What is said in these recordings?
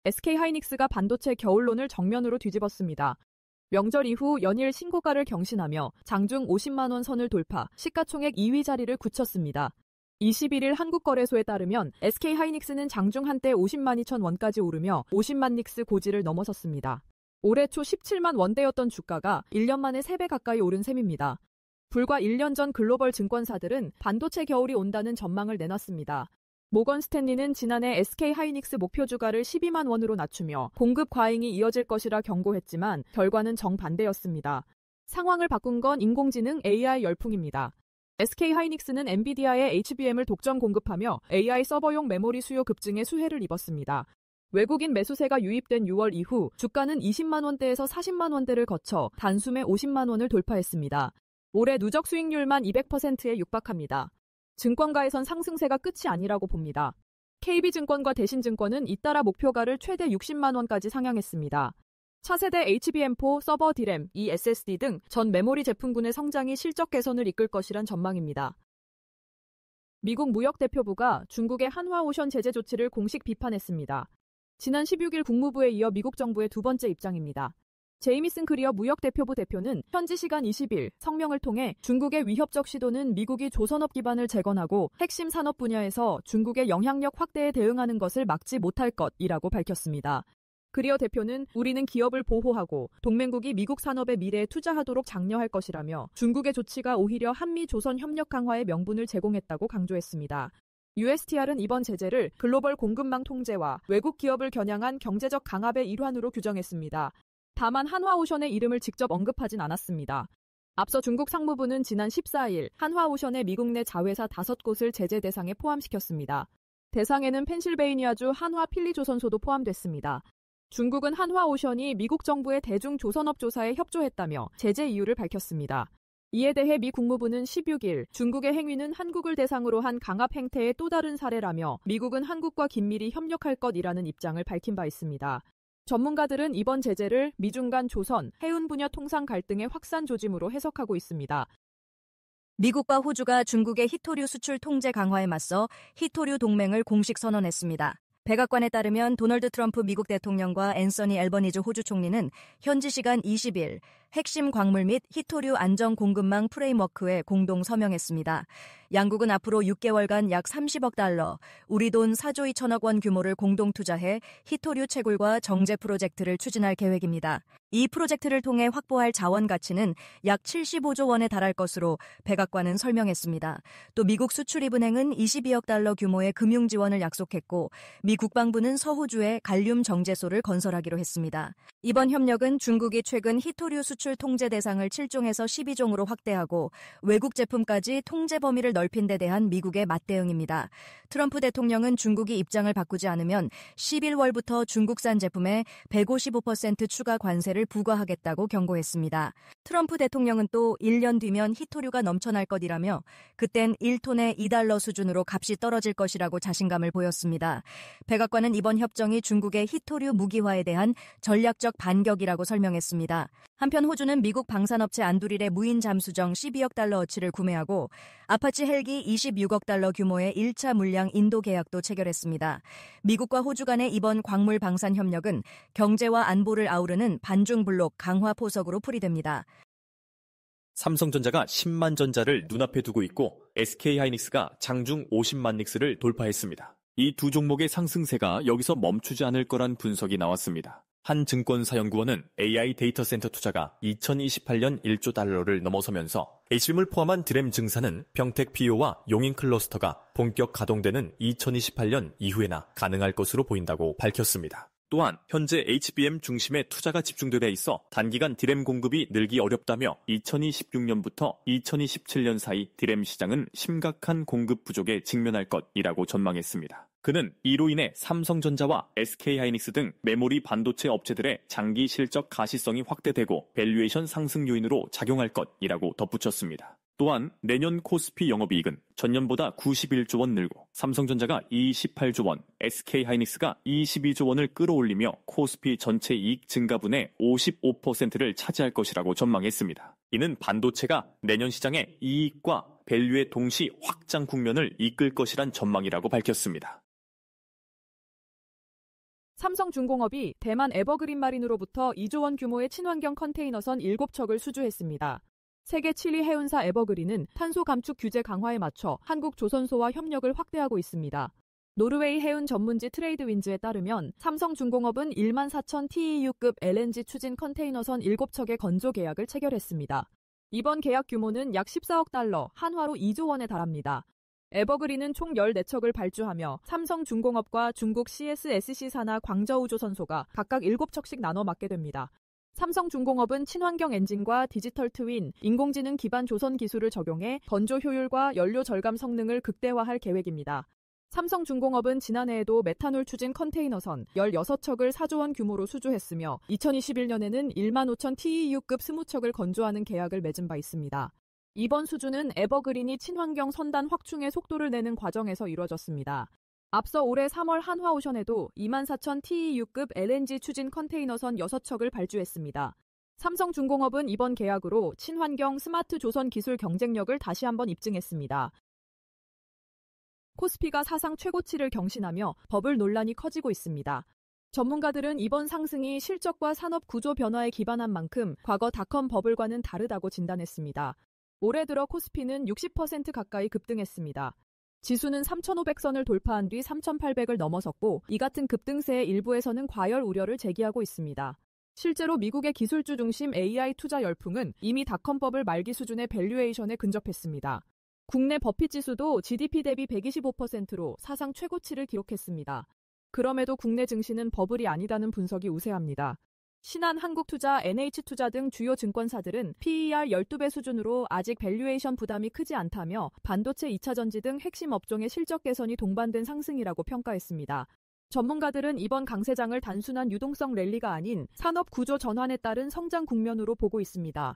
SK하이닉스가 반도체 겨울론을 정면으로 뒤집었습니다. 명절 이후 연일 신고가를 경신하며 장중 50만 원 선을 돌파, 시가총액 2위 자리를 굳혔습니다. 21일 한국거래소에 따르면 SK하이닉스는 장중 한때 50만 2천 원까지 오르며 50만 닉스 고지를 넘어섰습니다. 올해 초 17만 원대였던 주가가 1년 만에 3배 가까이 오른 셈입니다. 불과 1년 전 글로벌 증권사들은 반도체 겨울이 온다는 전망을 내놨습니다. 모건 스탠리는 지난해 SK하이닉스 목표 주가를 12만 원으로 낮추며 공급 과잉이 이어질 것이라 경고했지만 결과는 정반대였습니다. 상황을 바꾼 건 인공지능 AI 열풍입니다. SK하이닉스는 엔비디아의 HBM을 독점 공급하며 AI 서버용 메모리 수요 급증에 수혜를 입었습니다. 외국인 매수세가 유입된 6월 이후 주가는 20만 원대에서 40만 원대를 거쳐 단숨에 50만 원을 돌파했습니다. 올해 누적 수익률만 200%에 육박합니다. 증권가에선 상승세가 끝이 아니라고 봅니다. KB증권과 대신증권은 잇따라 목표가를 최대 60만 원까지 상향했습니다. 차세대 HBM4, 서버 D램, SSD 등 전 메모리 제품군의 성장이 실적 개선을 이끌 것이란 전망입니다. 미국 무역대표부가 중국의 한화오션 제재 조치를 공식 비판했습니다. 지난 16일 국무부에 이어 미국 정부의 두 번째 입장입니다. 제이미슨 크리어 무역대표부 대표는 현지 시간 20일 성명을 통해 중국의 위협적 시도는 미국이 조선업 기반을 재건하고 핵심 산업 분야에서 중국의 영향력 확대에 대응하는 것을 막지 못할 것이라고 밝혔습니다. 크리어 대표는 우리는 기업을 보호하고 동맹국이 미국 산업의 미래에 투자하도록 장려할 것이라며 중국의 조치가 오히려 한미-조선 협력 강화의 명분을 제공했다고 강조했습니다. USTR은 이번 제재를 글로벌 공급망 통제와 외국 기업을 겨냥한 경제적 강압의 일환으로 규정했습니다. 다만 한화오션의 이름을 직접 언급하진 않았습니다. 앞서 중국 상무부는 지난 14일 한화오션의 미국 내 자회사 5곳을 제재 대상에 포함시켰습니다. 대상에는 펜실베이니아주 한화필리조선소도 포함됐습니다. 중국은 한화오션이 미국 정부의 대중조선업 조사에 협조했다며 제재 이유를 밝혔습니다. 이에 대해 미 국무부는 16일 중국의 행위는 한국을 대상으로 한 강압 행태의 또 다른 사례라며 미국은 한국과 긴밀히 협력할 것이라는 입장을 밝힌 바 있습니다. 전문가들은 이번 제재를 미중 간 조선, 해운 분야 통상 갈등의 확산 조짐으로 해석하고 있습니다. 미국과 호주가 중국의 히토류 수출 통제 강화에 맞서 히토류 동맹을 공식 선언했습니다. 백악관에 따르면 도널드 트럼프 미국 대통령과 앤서니 앨버니즈 호주 총리는 현지 시간 20일 핵심 광물 및 히토류 안정 공급망 프레임워크에 공동 서명했습니다. 양국은 앞으로 6개월간 약 30억 달러, 우리 돈 4조 2천억 원 규모를 공동 투자해 히토류 채굴과 정제 프로젝트를 추진할 계획입니다. 이 프로젝트를 통해 확보할 자원 가치는 약 75조 원에 달할 것으로 백악관은 설명했습니다. 또 미국 수출입은행은 22억 달러 규모의 금융 지원을 약속했고 미 국방부는 서호주에 갈륨 정제소를 건설하기로 했습니다. 이번 협력은 중국이 최근 히토류 수출 통제 대상을 7종에서 12종으로 확대하고 외국 제품까지 통제 범위를 넓힌 데 대한 미국의 맞대응입니다. 트럼프 대통령은 중국이 입장을 바꾸지 않으면 11월부터 중국산 제품에 155% 추가 관세를 부과하겠다고 경고했습니다. 트럼프 대통령은 또 1년 뒤면 히토류가 넘쳐날 것이라며 그땐 1톤에 2달러 수준으로 값이 떨어질 것이라고 자신감을 보였습니다. 백악관은 이번 협정이 중국의 히토류 무기화에 대한 전략적 반격이라고 설명했습니다. 한편 호주는 미국 방산업체 안두릴의 무인 잠수정 12억 달러어치를 구매하고 아파치 헬기 26억 달러 규모의 1차 물량 인도 계약도 체결했습니다. 미국과 호주 간의 이번 광물 방산 협력은 경제와 안보를 아우르는 반중블록 강화 포석으로 풀이됩니다. 삼성전자가 10만 전자를 눈앞에 두고 있고 SK하이닉스가 장중 50만 닉스를 돌파했습니다. 이 두 종목의 상승세가 여기서 멈추지 않을 거란 분석이 나왔습니다. 한 증권사연구원은 AI 데이터 센터 투자가 2028년 1조 달러를 넘어서면서 HBM을 포함한 드램 증산은 평택 PO와 용인 클러스터가 본격 가동되는 2028년 이후에나 가능할 것으로 보인다고 밝혔습니다. 또한 현재 HBM 중심의 투자가 집중되어 있어 단기간 드램 공급이 늘기 어렵다며 2026년부터 2027년 사이 드램 시장은 심각한 공급 부족에 직면할 것이라고 전망했습니다. 그는 이로 인해 삼성전자와 SK하이닉스 등 메모리 반도체 업체들의 장기 실적 가시성이 확대되고 밸류에이션 상승 요인으로 작용할 것이라고 덧붙였습니다. 또한 내년 코스피 영업이익은 전년보다 91조 원 늘고 삼성전자가 28조 원, SK하이닉스가 22조 원을 끌어올리며 코스피 전체 이익 증가분의 55%를 차지할 것이라고 전망했습니다. 이는 반도체가 내년 시장의 이익과 밸류의 동시 확장 국면을 이끌 것이란 전망이라고 밝혔습니다. 삼성중공업이 대만 에버그린 마린으로부터 2조 원 규모의 친환경 컨테이너선 7척을 수주했습니다. 세계 7위 해운사 에버그린은 탄소 감축 규제 강화에 맞춰 한국 조선소와 협력을 확대하고 있습니다. 노르웨이 해운 전문지 트레이드윈즈에 따르면 삼성중공업은 14,000 TEU급 LNG 추진 컨테이너선 7척의 건조 계약을 체결했습니다. 이번 계약 규모는 약 14억 달러, 한화로 2조 원에 달합니다. 에버그린은 총 14척을 발주하며 삼성중공업과 중국 CSSC 산하 광저우조선소가 각각 7척씩 나눠 맡게 됩니다. 삼성중공업은 친환경 엔진과 디지털 트윈, 인공지능 기반 조선 기술을 적용해 건조 효율과 연료 절감 성능을 극대화할 계획입니다. 삼성중공업은 지난해에도 메탄올 추진 컨테이너선 16척을 4조 원 규모로 수주했으며 2021년에는 15,000 TEU급 20척을 건조하는 계약을 맺은 바 있습니다. 이번 수주는 에버그린이 친환경 선단 확충의 속도를 내는 과정에서 이뤄졌습니다. 앞서 올해 3월 한화오션에도 24,000 TEU급 LNG 추진 컨테이너선 6척을 발주했습니다. 삼성중공업은 이번 계약으로 친환경 스마트 조선 기술 경쟁력을 다시 한번 입증했습니다. 코스피가 사상 최고치를 경신하며 버블 논란이 커지고 있습니다. 전문가들은 이번 상승이 실적과 산업 구조 변화에 기반한 만큼 과거 닷컴 버블과는 다르다고 진단했습니다. 올해 들어 코스피는 60% 가까이 급등했습니다. 지수는 3,500선을 돌파한 뒤 3,800을 넘어섰고 이 같은 급등세의 일부에서는 과열 우려를 제기하고 있습니다. 실제로 미국의 기술주 중심 AI 투자 열풍은 이미 닷컴 버블 말기 수준의 밸류에이션에 근접했습니다. 국내 버핏 지수도 GDP 대비 125%로 사상 최고치를 기록했습니다. 그럼에도 국내 증시는 버블이 아니다는 분석이 우세합니다. 신한한국투자, NH투자 등 주요 증권사들은 PER 12배 수준으로 아직 밸류에이션 부담이 크지 않다며 반도체 2차전지 등 핵심 업종의 실적 개선이 동반된 상승이라고 평가했습니다. 전문가들은 이번 강세장을 단순한 유동성 랠리가 아닌 산업 구조 전환에 따른 성장 국면으로 보고 있습니다.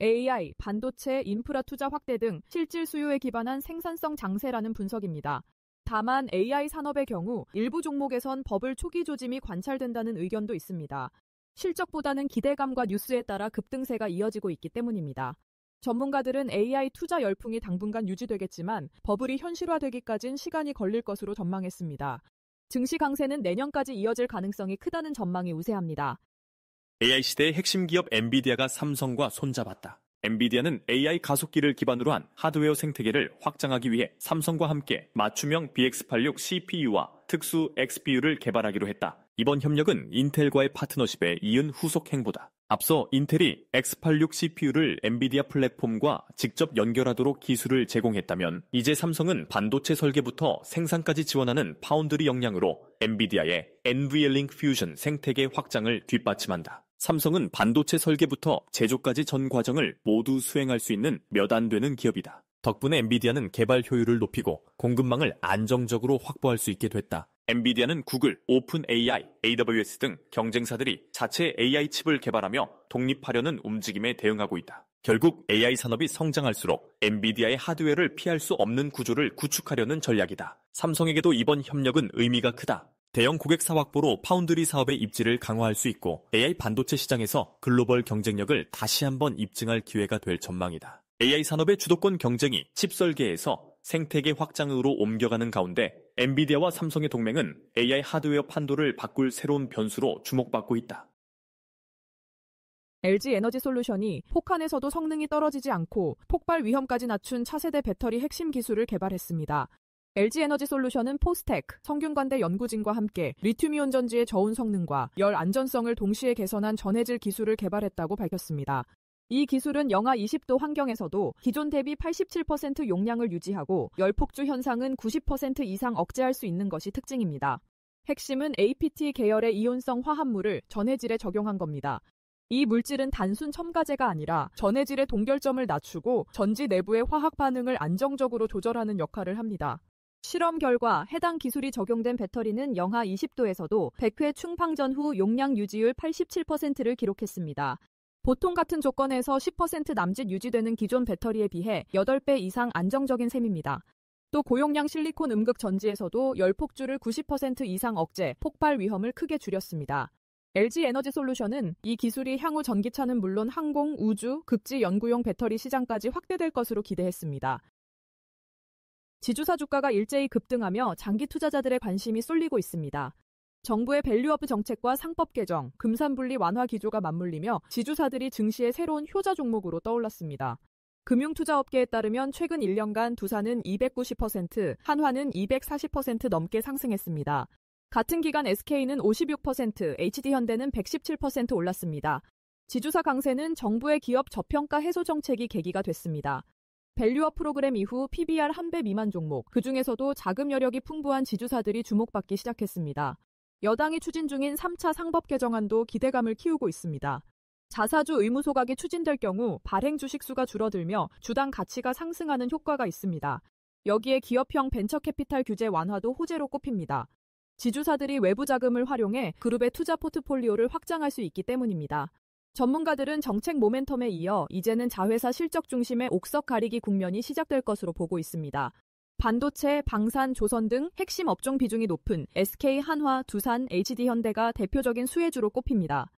AI, 반도체, 인프라 투자 확대 등 실질 수요에 기반한 생산성 장세라는 분석입니다. 다만 AI 산업의 경우 일부 종목에선 버블 초기 조짐이 관찰된다는 의견도 있습니다. 실적보다는 기대감과 뉴스에 따라 급등세가 이어지고 있기 때문입니다. 전문가들은 AI 투자 열풍이 당분간 유지되겠지만 버블이 현실화되기까진 시간이 걸릴 것으로 전망했습니다. 증시 강세는 내년까지 이어질 가능성이 크다는 전망이 우세합니다. AI 시대의 핵심 기업 엔비디아가 삼성과 손잡았다. 엔비디아는 AI 가속기를 기반으로 한 하드웨어 생태계를 확장하기 위해 삼성과 함께 맞춤형 BX86 CPU와 특수 XPU를 개발하기로 했다. 이번 협력은 인텔과의 파트너십에 이은 후속 행보다. 앞서 인텔이 X86 CPU를 엔비디아 플랫폼과 직접 연결하도록 기술을 제공했다면 이제 삼성은 반도체 설계부터 생산까지 지원하는 파운드리 역량으로 엔비디아의 NVLink 퓨전 생태계 확장을 뒷받침한다. 삼성은 반도체 설계부터 제조까지 전 과정을 모두 수행할 수 있는 몇 안 되는 기업이다. 덕분에 엔비디아는 개발 효율을 높이고 공급망을 안정적으로 확보할 수 있게 됐다. 엔비디아는 구글, 오픈 AI, AWS 등 경쟁사들이 자체 AI 칩을 개발하며 독립하려는 움직임에 대응하고 있다. 결국 AI 산업이 성장할수록 엔비디아의 하드웨어를 피할 수 없는 구조를 구축하려는 전략이다. 삼성에게도 이번 협력은 의미가 크다. 대형 고객사 확보로 파운드리 사업의 입지를 강화할 수 있고 AI 반도체 시장에서 글로벌 경쟁력을 다시 한번 입증할 기회가 될 전망이다. AI 산업의 주도권 경쟁이 칩 설계에서 생태계 확장으로 옮겨가는 가운데 엔비디아와 삼성의 동맹은 AI 하드웨어 판도를 바꿀 새로운 변수로 주목받고 있다. LG에너지솔루션이 폭한에서도 성능이 떨어지지 않고 폭발 위험까지 낮춘 차세대 배터리 핵심 기술을 개발했습니다. LG에너지솔루션은 포스텍, 성균관대 연구진과 함께 리튬이온 전지의 저온 성능과 열 안전성을 동시에 개선한 전해질 기술을 개발했다고 밝혔습니다. 이 기술은 영하 20도 환경에서도 기존 대비 87% 용량을 유지하고 열폭주 현상은 90% 이상 억제할 수 있는 것이 특징입니다. 핵심은 APT 계열의 이온성 화합물을 전해질에 적용한 겁니다. 이 물질은 단순 첨가제가 아니라 전해질의 동결점을 낮추고 전지 내부의 화학 반응을 안정적으로 조절하는 역할을 합니다. 실험 결과 해당 기술이 적용된 배터리는 영하 20도에서도 100회 충방전 후 용량 유지율 87%를 기록했습니다. 보통 같은 조건에서 10% 남짓 유지되는 기존 배터리에 비해 8배 이상 안정적인 셈입니다. 또 고용량 실리콘 음극 전지에서도 열폭주를 90% 이상 억제, 폭발 위험을 크게 줄였습니다. LG에너지솔루션은 이 기술이 향후 전기차는 물론 항공, 우주, 극지 연구용 배터리 시장까지 확대될 것으로 기대했습니다. 지주사 주가가 일제히 급등하며 장기 투자자들의 관심이 쏠리고 있습니다. 정부의 밸류업 정책과 상법 개정, 금산분리 완화 기조가 맞물리며 지주사들이 증시의 새로운 효자 종목으로 떠올랐습니다. 금융투자업계에 따르면 최근 1년간 두산은 290%, 한화는 240% 넘게 상승했습니다. 같은 기간 SK는 56%, HD현대는 117% 올랐습니다. 지주사 강세는 정부의 기업 저평가 해소 정책이 계기가 됐습니다. 밸류업 프로그램 이후 PBR 1배 미만 종목, 그중에서도 자금 여력이 풍부한 지주사들이 주목받기 시작했습니다. 여당이 추진 중인 3차 상법 개정안도 기대감을 키우고 있습니다. 자사주 의무 소각이 추진될 경우 발행 주식 수가 줄어들며 주당 가치가 상승하는 효과가 있습니다. 여기에 기업형 벤처캐피탈 규제 완화도 호재로 꼽힙니다. 지주사들이 외부 자금을 활용해 그룹의 투자 포트폴리오를 확장할 수 있기 때문입니다. 전문가들은 정책 모멘텀에 이어 이제는 자회사 실적 중심의 옥석 가리기 국면이 시작될 것으로 보고 있습니다. 반도체, 방산, 조선 등 핵심 업종 비중이 높은 SK, 한화, 두산, HD현대가 대표적인 수혜주로 꼽힙니다.